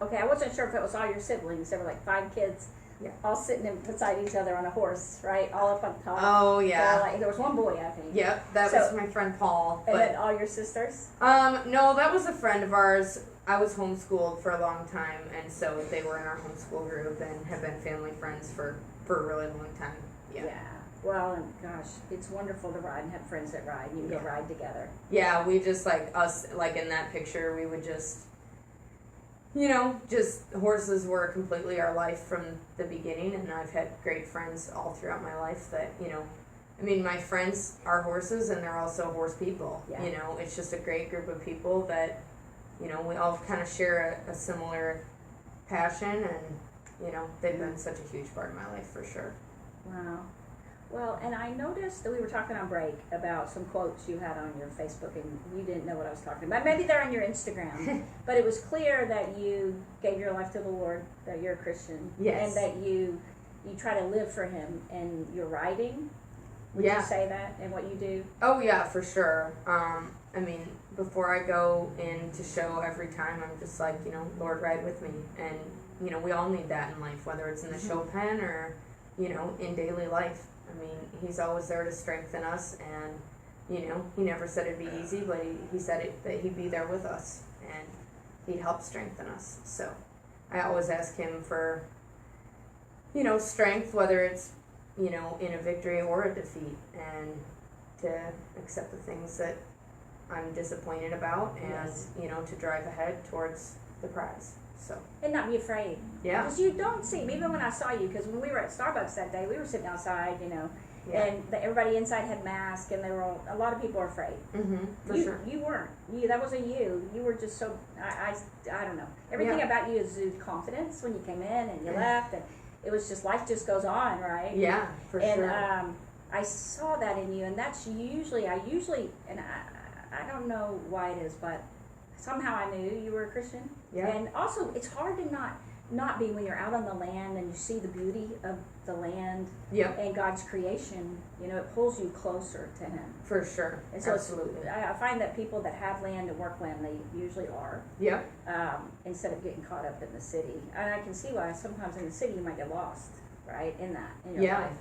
I wasn't sure if it was all your siblings. There were like 5 kids, Yeah. all sitting beside each other on a horse, right? All up on top. oh yeah, There was one boy, I think. yep. That So- was my friend Paul. And But then all your sisters? no, that was a friend of ours. I was homeschooled for a long time, and so they were in our homeschool group and have been family friends for a really long time. Yeah. Well, and gosh, it's wonderful to ride and have friends that ride. You can go Yeah. ride together. Yeah, we just like in that picture, we would just horses were completely our life from the beginning, and I've had great friends all throughout my life that, my friends are horses and they're also horse people. Yeah. It's just a great group of people that, we all kind of share a similar passion, and, they've been such a huge part of my life for sure. Wow. Well, and I noticed that we were talking on break about some quotes you had on your Facebook, and you didn't know what I was talking about. Maybe they're on your Instagram, but it was clear that you gave your life to the Lord, that you're a Christian, Yes. and that you try to live for Him, and your writing. Would Yeah. you say that in what you do? Oh yeah, for sure. Before I go in to show every time, I'm just like, Lord, ride with me. And, we all need that in life, whether it's in the show pen or, in daily life. He's always there to strengthen us, and, he never said it'd be easy, but he said that he'd be there with us, and he'd help strengthen us. So I always ask him for, strength, whether it's, in a victory or a defeat, and to accept the things that I'm disappointed about, and, Yes. to drive ahead towards the prize. So, And not be afraid. yeah. Because you don't seem, even when I saw you, because when we were at Starbucks that day, we were sitting outside, Yeah. And everybody inside had masks, and a lot of people were afraid. For you, sure. You weren't. That wasn't you. You were just so, I don't know. Everything about you exuded confidence when you came in and you left, and it was just, life just goes on, right? Yeah, for and, sure. I saw that in you, and that's usually, and I don't know why it is, but somehow I knew you were a Christian. Yeah. And also, it's hard to not be when you're out on the land and you see the beauty of the land Yep. and God's creation. It pulls you closer to Him. For sure. And so Absolutely. I find that people that have land and work land, they usually are, Yep. instead of getting caught up in the city. And I can see why sometimes in the city you might get lost, right, in your life.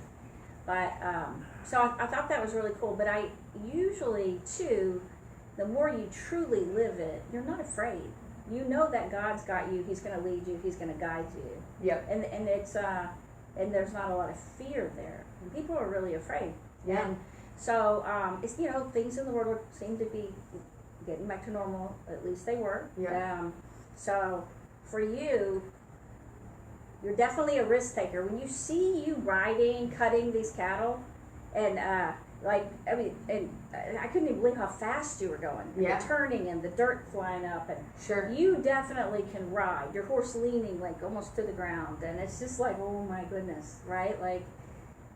But, so I thought that was really cool. But I usually, too, the more you truly live it, you're not afraid. You know that God's got you. He's going to lead you. He's going to guide you. Yep. And it's and there's not a lot of fear there. And people are really afraid. Yeah. And so it's things in the world seem to be getting back to normal. At least they were. Yeah. So for you, you're definitely a risk taker. When you see you riding, cutting these cattle, and I couldn't even believe how fast you were going. Yeah. The turning and the dirt flying up, and Sure. you definitely can ride. Your horse leaning like almost to the ground, and it's just like, oh my goodness, right? Like,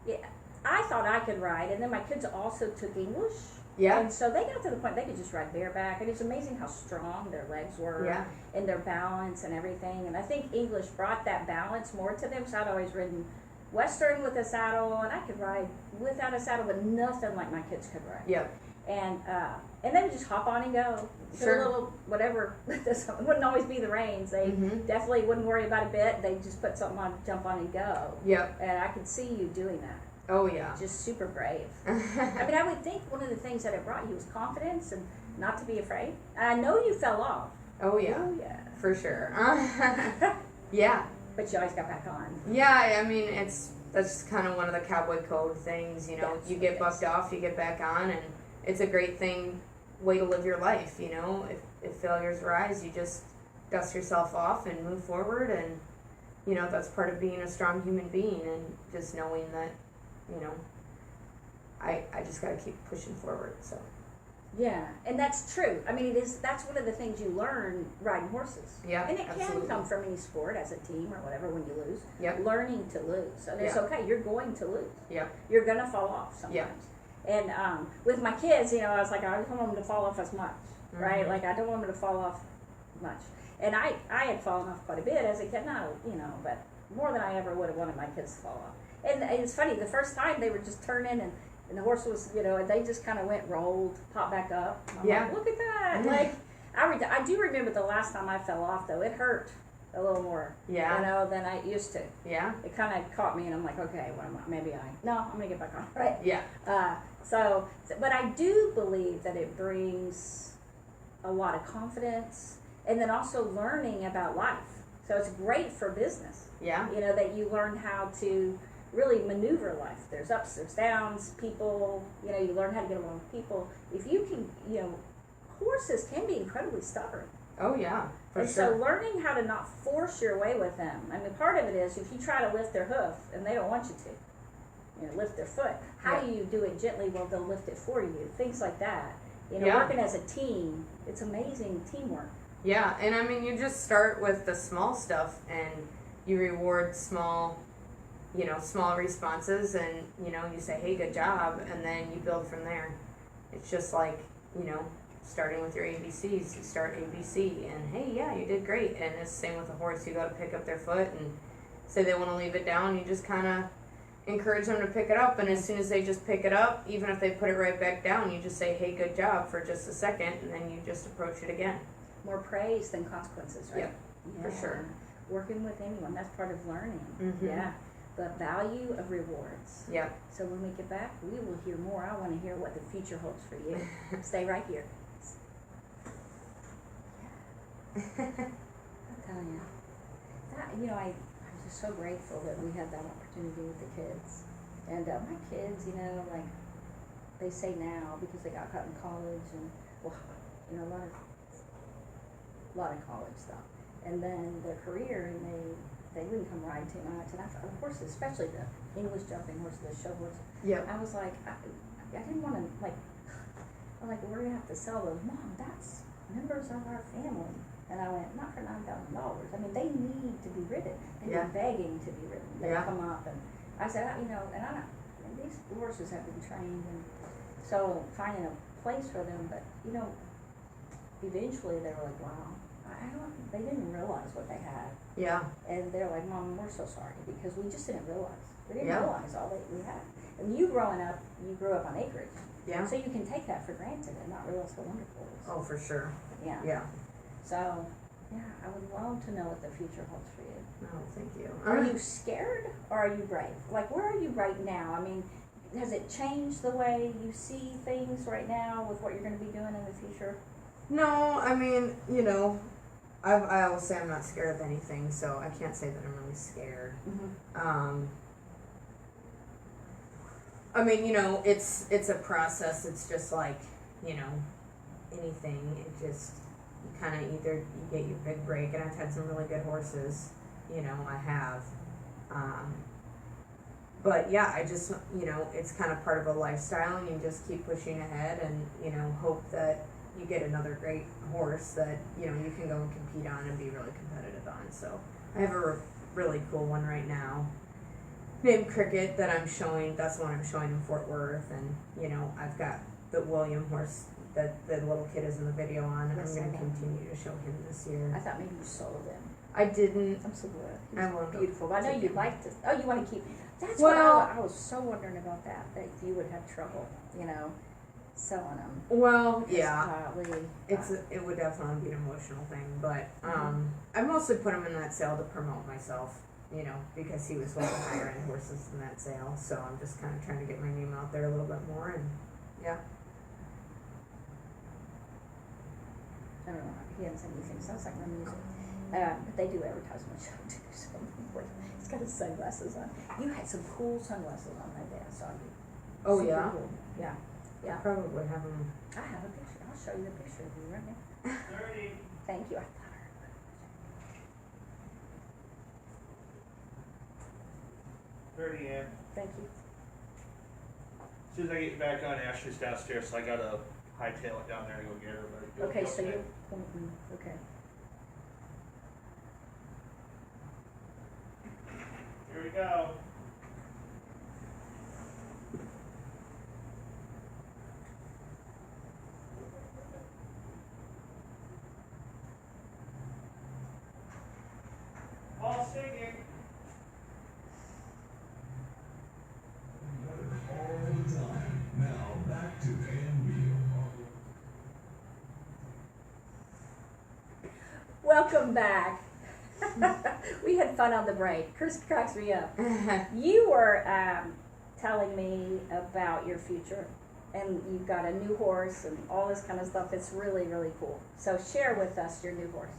yeah, I thought I could ride, and then my kids also took English. Yeah. And so they got to the point they could just ride bareback, and it's amazing how strong their legs were. Yeah. And their balance and everything. And I think English brought that balance more to them, because I'd always ridden Western with a saddle, and I could ride without a saddle, but nothing like my kids could ride. Yep. And they would just hop on and go. Sure. A little whatever. It wouldn't always be the reins. They definitely wouldn't worry about a bit. They'd just put something on, jump on and go. Yep. And I could see you doing that. Oh yeah. Just super brave. I mean, I would think one of the things that it brought you was confidence and not to be afraid. And I know you fell off. Oh yeah. Oh yeah. For sure. Yeah. But you always got back on. Yeah, I mean, that's kind of one of the cowboy code things, Yes, you get bucked off, you get back on, and it's a great way to live your life, if failures arise, you just dust yourself off and move forward, and, that's part of being a strong human being, and just knowing that, I just gotta keep pushing forward, so. Yeah, and that's true. I mean, that's one of the things you learn riding horses. Yeah, and it absolutely. can come from any sport as a team or whatever when you lose. Yep. Learning to lose. And it's Yeah. okay, you're going to lose. Yep. You're going to fall off sometimes. Yeah. And with my kids, I was like, I don't want them to fall off as much, right? Like, I don't want them to fall off much. And I had fallen off quite a bit as a kid, but more than I ever would have wanted my kids to fall off. And it's funny, the first time they were just turning and the horse was, and they just kind of rolled, popped back up. I'm like, look at that. Like, I do remember the last time I fell off, though. It hurt a little more, than I used to. Yeah. It kind of caught me, and I'm like, okay, I'm going to get back on, right? Yeah. But I do believe that it brings a lot of confidence, and then also learning about life. So it's great for business. Yeah. That you learn how to really maneuver life. There's ups, there's downs, people, you learn how to get along with people. If you can, horses can be incredibly stubborn. Oh yeah, for and sure. so learning how to not force your way with them. I mean, part of it is if you try to lift their hoof and they don't want you to, lift their foot, how do you do it gently? Well, they'll lift it for you. Things like that. Working as a team, it's amazing teamwork. Yeah, and I mean, you just start with the small stuff and you reward small responses, and, you say, hey, good job, and then you build from there. It's just like, starting with your ABCs. You start ABC, and hey, yeah, you did great. And it's the same with the horse. You got to pick up their foot, and say they want to leave it down, you just kind of encourage them to pick it up, and as soon as they just pick it up, even if they put it right back down, you just say, hey, good job, for just a second, and then you just approach it again. More praise than consequences, right? Yeah, for sure. Working with anyone, that's part of learning. Mm-hmm. Yeah. The value of rewards. Yeah. So when we get back, we will hear more. I want to hear what the future holds for you. Stay right here. I'm telling you. I'm just so grateful that we had that opportunity with the kids. And my kids, they say now, because they got caught in college and, a lot of college stuff. And then their career, and they wouldn't come ride too much. And of course, especially the English jumping horse, the show horse. Yep. I was like, I didn't want to, like, I'm like, we're going to have to sell those. Mom, that's members of our family. And I went, not for $9,000. I mean, they need to be ridden. They've Yeah. been begging to be ridden. They Yeah. come up, and I said, you know, and I don't, and these horses have been trained, and so finding a place for them, but, you know, eventually they were like, wow, they didn't realize what they had. Yeah. And they're like, Mom, we're so sorry, because we just didn't realize. We didn't Yeah. realize all that we had. And you growing up, you grew up on acreage. Yeah. So you can take that for granted and not realize how wonderful it is. Oh, for sure. Yeah. Yeah. So, yeah, I would love to know what the future holds for you. Oh, thank you. Are you scared or are you brave? Like, where are you right now? I mean, has it changed the way you see things right now with what you're going to be doing in the future? No, I mean, you know, I will say I'm not scared of anything, so I can't say that I'm really scared. Mm-hmm. I mean, you know, it's a process. It's just like, you know, anything. It just, you kind of either you get your big break, and I've had some really good horses, you know, I have. But yeah, I just, you know, it's kind of part of a lifestyle, and you just keep pushing ahead and, you know, hope that you get another great horse that, you know, you can go and compete on and be really competitive on. So I have a really cool one right now named Cricket that I'm showing. That's the one I'm showing in Fort Worth, and, you know, I've got the William horse that the little kid is in the video on, and Yes, I'm going to I know. continue to show him this year. I thought maybe you sold him. I didn't. I'm so glad. I He's won't. beautiful. But I know Take you'd him. like to. Oh, you want to keep. That's Well- what I was so wondering about that you would have trouble, you know, selling them. Well, yeah. Golly. It would definitely be an emotional thing, but I mostly put him in that sale to promote myself, you know, because he was one of the higher end horses in that sale. So I'm just kind of trying to get my name out there a little bit more, and yeah. I don't know. He hasn't said anything. Sounds like my music. But they do advertise my show too. So he's got his sunglasses on. You had some cool sunglasses on that day. I saw you. Oh, Super yeah? Cool. Yeah. Yeah. Probably have him. I have a picture. I'll show you the picture of you right now. 30. Thank you. I thought I heard it. 30, Ann. Thank you. As soon as I get back on, Ashley's downstairs, so I gotta hightail it down there to go get her. But it'll Okay, be so you're pointing. Okay. Here we go. All singing. All the time. Now back to Beal. Welcome back. We had fun on the break. Chris cracks me up. You were telling me about your future, and you've got a new horse and all this kind of stuff. It's really, really cool. So share with us your new horse.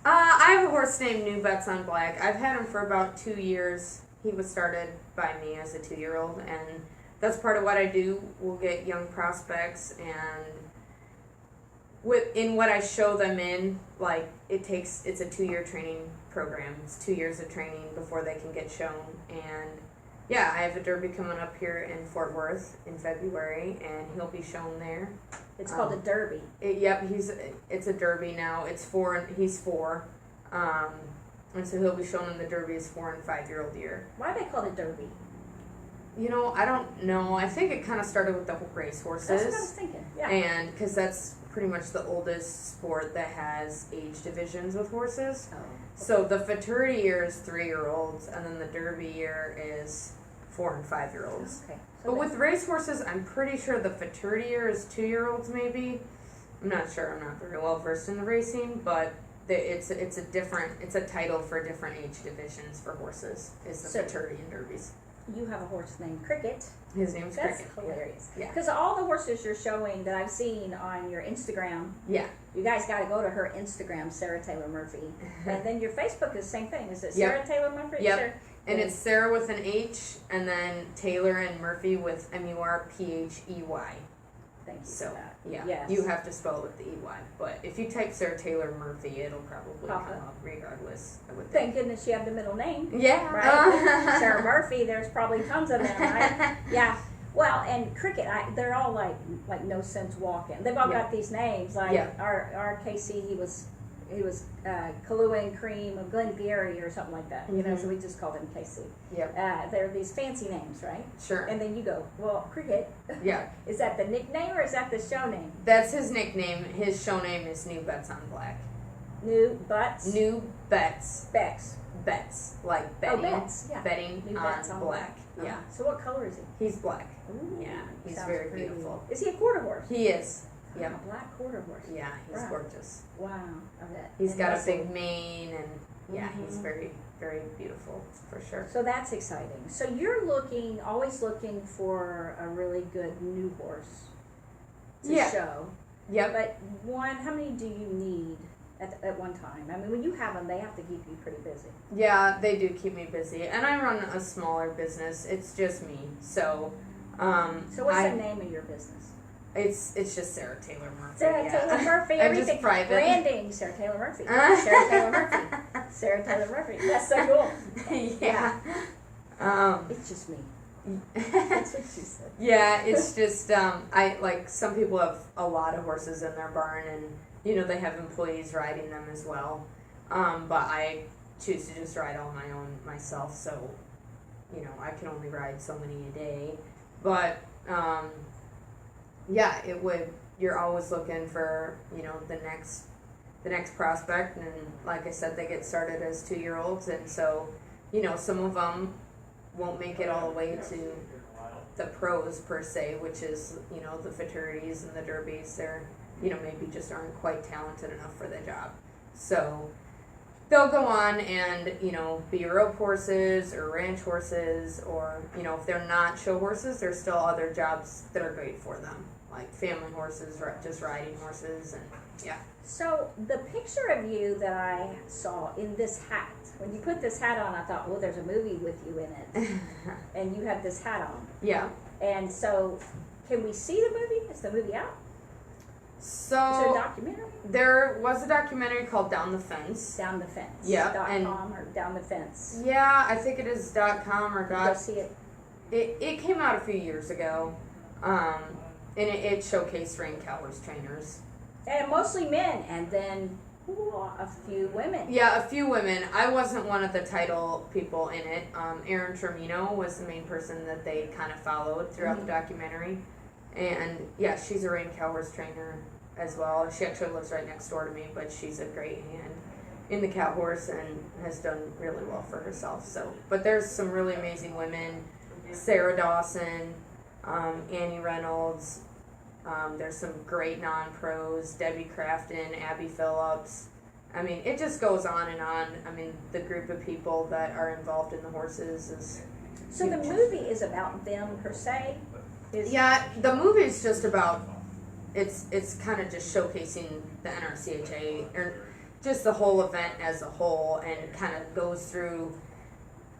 I have a horse named New Bets on Black. I've had him for about 2 years. He was started by me as a 2-year-old, and that's part of what I do. We'll get young prospects, and in what I show them in, like, it's a 2-year training program. It's 2 years of training before they can get shown. And yeah, I have a derby coming up here in Fort Worth in February, and he'll be shown there. It's called a derby. It's a derby now. He's 4. And so he'll be shown in the derby his 4 and 5-year-old year. Why they call it derby? You know, I don't know. I think it kind of started with the race horses. That's what I was thinking. Yeah. And because that's pretty much the oldest sport that has age divisions with horses. Oh. So the futurity year is 3-year-olds, and then the derby year is 4 and 5-year-olds. Okay. But with race horses, I'm pretty sure the futurity year is 2-year-olds maybe. I'm not sure. I'm not very well versed in the racing, but it's a title for different age divisions for horses. Is the So- futurity and derbies. You have a horse named Cricket. His name's That's Cricket. hilarious. Yeah. Because all the horses you're showing that I've seen on your Instagram, Yeah. you guys got to go to her Instagram, Sarah Taylor Murphy. And then your Facebook is the same thing. Is it Yep. Sarah Taylor Murphy? Yep. Sarah? And it's Sarah with an H, and then Taylor and Murphy with Murphey. Thank you So, for that. yeah, Yes. you have to spell it with the EY. But if you type Sarah Taylor Murphy, it'll probably Pop come up. up regardless, I would Thank think. goodness you have the middle name. Yeah. Right? Sarah Murphy, there's probably tons of them, right? Yeah. Well, and cricket, they're all like no sense walking. They've all Yeah. got these names. Like Yeah. our KC, he was Kahlua and Cream of Glengarry or something like that. You know, Mhm. so we just called him KC. Yep. They're these fancy names, right? Sure. And then you go, well, cricket. Yeah. Is that the nickname or is that the show name? That's his nickname. His show name is New Bets on Black. New Butts. New Bets. Becks. Bets. Like betting. Bets, yeah. Betting New on Bets on black. Uh-huh. Yeah. So what color is he? He's black. Ooh, Yeah, he's sounds very pretty. beautiful. Is he a quarter horse? He is. Yeah. A black quarter horse. Yeah, he's Right. gorgeous. Wow. I bet. He's And got a muscle. big mane and yeah, he's Mhm. very, very beautiful for sure. So that's exciting. So you're always looking for a really good new horse to Yeah. show. Yep. But how many do you need at one time? I mean, when you have them, they have to keep you pretty busy. Yeah, they do keep me busy. And I run a smaller business. It's just me. So So what's the name of your business? It's just Sarah Taylor Murphy. Sarah yeah. Taylor Murphy, I'm just everything. private. Branding, Sarah Taylor Murphy. Sarah Taylor Murphy. Sarah Taylor Murphy. That's so cool. Yeah. It's just me. That's what she said. Yeah, it's just I like some people have a lot of horses in their barn and you know they have employees riding them as well. But I choose to just ride all my own myself, so you know, I can only ride so many a day. But yeah, you're always looking for, you know, the next prospect, and like I said, they get started as 2-year-olds, and so, you know, some of them won't make it all the way to the pros per se, which is, you know, the futurities and the derbies. They're, you know, maybe just aren't quite talented enough for the job. So they'll go on and, you know, be rope horses or ranch horses, or, you know, if they're not show horses, there's still other jobs that are great for them, like family horses, just riding horses, and yeah. So the picture of you that I saw in this hat, when you put this hat on, I thought, well, there's a movie with you in it, and you have this hat on. Yeah. And so, can we see the movie? Is the movie out? Is it a So documentary? there was a documentary called Down the Fence. Down the Fence. Yeah, and- .com or Down the Fence. Yeah, I think it is .com or Go see it. It came out a few years ago, and it showcased trained cowgirls trainers. And mostly men, and then a few women. Yeah, a few women. I wasn't one of the title people in it. Erin Termino was the main person that they kind of followed throughout the documentary. And yeah, she's a trained cowgirls trainer as well. She actually lives right next door to me, but she's a great hand in the cow horse and has done really well for herself. So, but there's some really amazing women. Sarah Dawson, Annie Reynolds. There's some great non-pros, Debbie Crafton, Abby Phillips. I mean, it just goes on and on. I mean, the group of people that are involved in the horses is So the movie is about them per se? yeah, the movie is just about, it's kind of just showcasing the NRCHA, or just the whole event as a whole, and kind of goes through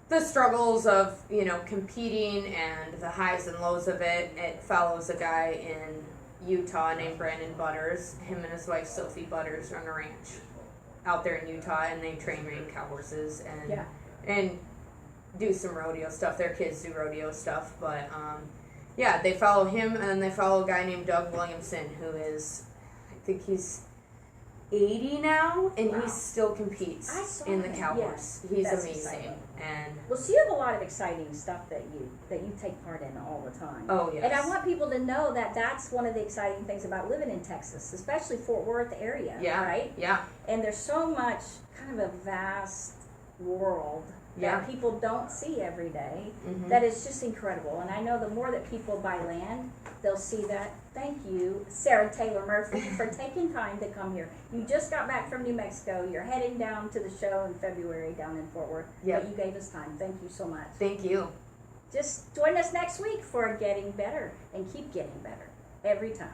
the struggles of, you know, competing and the highs and lows of it. It follows a guy in Utah named Brandon Butters. Him and his wife Sophie Butters run a ranch out there in Utah, and they train cow horses and do some rodeo stuff. Their kids do rodeo stuff, but yeah, they follow him, and then they follow a guy named Doug Williamson, who is, I think he's 80 now, and Wow. he still competes I saw in the him, cow yes. horse. He's That's amazing, exciting. and Well, so you have a lot of exciting stuff that you take part in all the time. oh yes, And I want people to know that that's one of the exciting things about living in Texas, especially Fort Worth area, yeah, right? yeah, And there's so much kind of a vast world Yeah. that people don't see every day mhm. that is just incredible. And I know the more that people buy land, they'll see that. Thank you, Sarah Taylor Murphy, for taking time to come here. You just got back from New Mexico. You're heading down to the show in February down in Fort Worth. Yep. But you gave us time. Thank you so much. Thank you. Just join us next week for Getting Better, and keep getting better every time.